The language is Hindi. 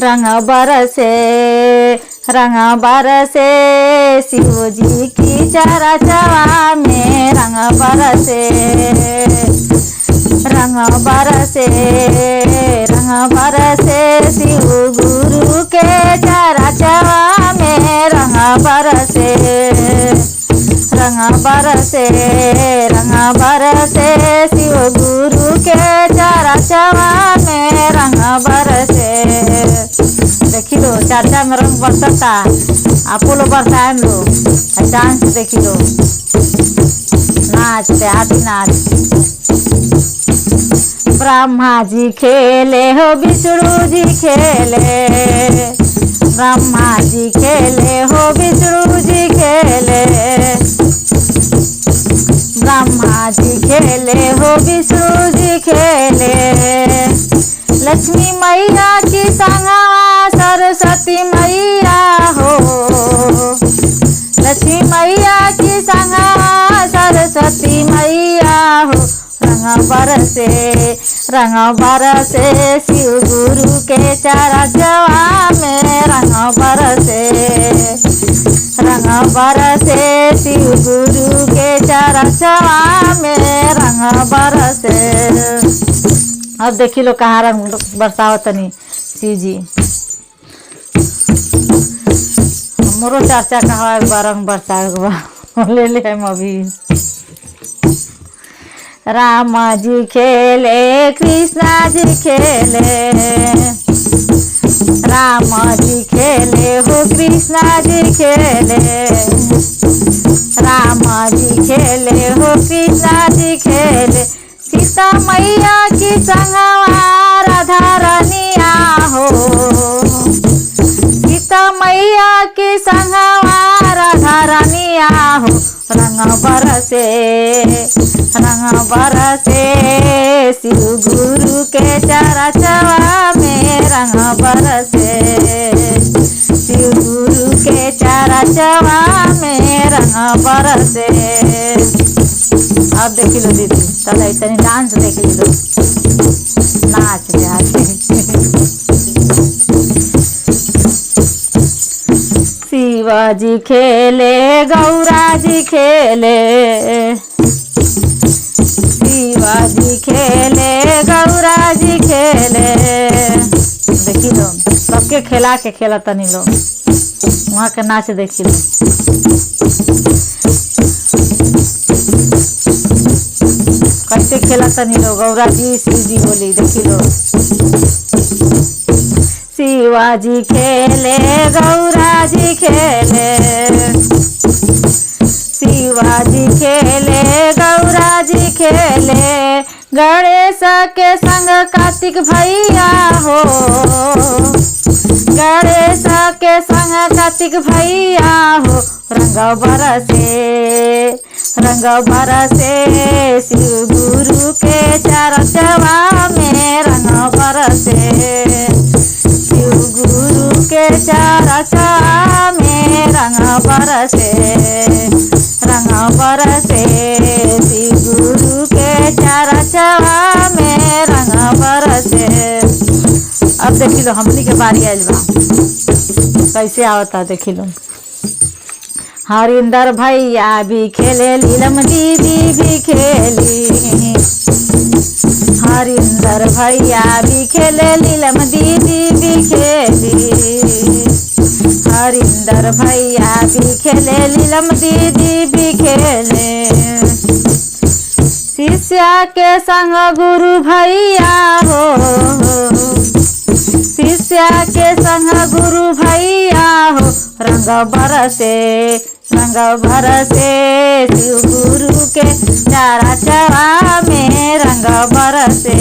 रंग बरसे रंग बरसे शिव जी की चरचवा में रंग बरसे रंग बरसे रंग बरसे शिव गुरु के चरचवा में रंग बरसे रंग बरसे रंग बरसे शिव गुरु के चरचवा में रंग बरसे। देखी लो चर्चा में रंग बरसता आप लोग बरसाए लो डांस देखी लो नाच देहाती नाच। ब्रह्मा जी खेले हो विष्णु जी खेले ब्रह्मा जी खेले हो विष्णु जी खेले ब्रह्मा जी खेले हो विष्णु जी खेले। लक्ष्मी मैया की संगवा सरस्वती मैया हो लक्ष्मी मैया की संगवा सरस्वती मैया हो। रंग बरसे शिव गुरु के चरचवा में रंग बरसे शिव गुरु के चरचवा में रंग बरसे। अब देखी लो कहाँ रंग बरसाओ तनी शिव जी मोरो चर्चा कहा एक बार रंग बरसाए ले ले हम अभी। राम जी खेले कृष्णा जी खेले राम जी खेले हो कृष्णा जी खेले राम जी खेले हो कृष्णा जी खेले। सीता मैया की संगवा राधा रानिया हो सीता मैया की संगवा राधा रानिया हो। रंग बरसे शिव गुरु के चरचवा में रंग बरसे शिव गुरु के चरचवा में रंग बरसे। अब देख लो दीदी चलो इतनी डांस देख लो नाच देहाती। शिवाजी खेले गौरा जी खेले शिवाजी खेले गौरा जी खेले। देखी लो सबके खेला के खेला तनी लो वहाँ के नाच देखी लो। कैसे खेला तनी लो गौरा जी शिव जी बोली देखी लो। शिवाजी खेले गौरा जी खेले शिवाजी खेले गौरा जी खेले। गणेश के संग कार्तिक भैया हो गणेश के संग कार्तिक भैया हो। रंग बरसे शिव गुरु के चरचवा में रंग बरसे शिव गुरु के चरचवा में रंग बरसे शिव गुरु के चरचवा में रंग बरसे। अब देखी लो हमनी के बारी आइल बा कैसे आवता देखी लो। हरिंदर भैया भी खेले लीलम दीदी भी खेली हरिंदर भैया भी खेले लीलम दीदी भी खेली हरिंदर भैया भी खेले लीलम दीदी भी खेले। शिष्या के संग गुरु भैया हो शिष्या के संग गुरु भैया हो। रंग बरसे शिव गुरु के चरचवा में रंग बरसे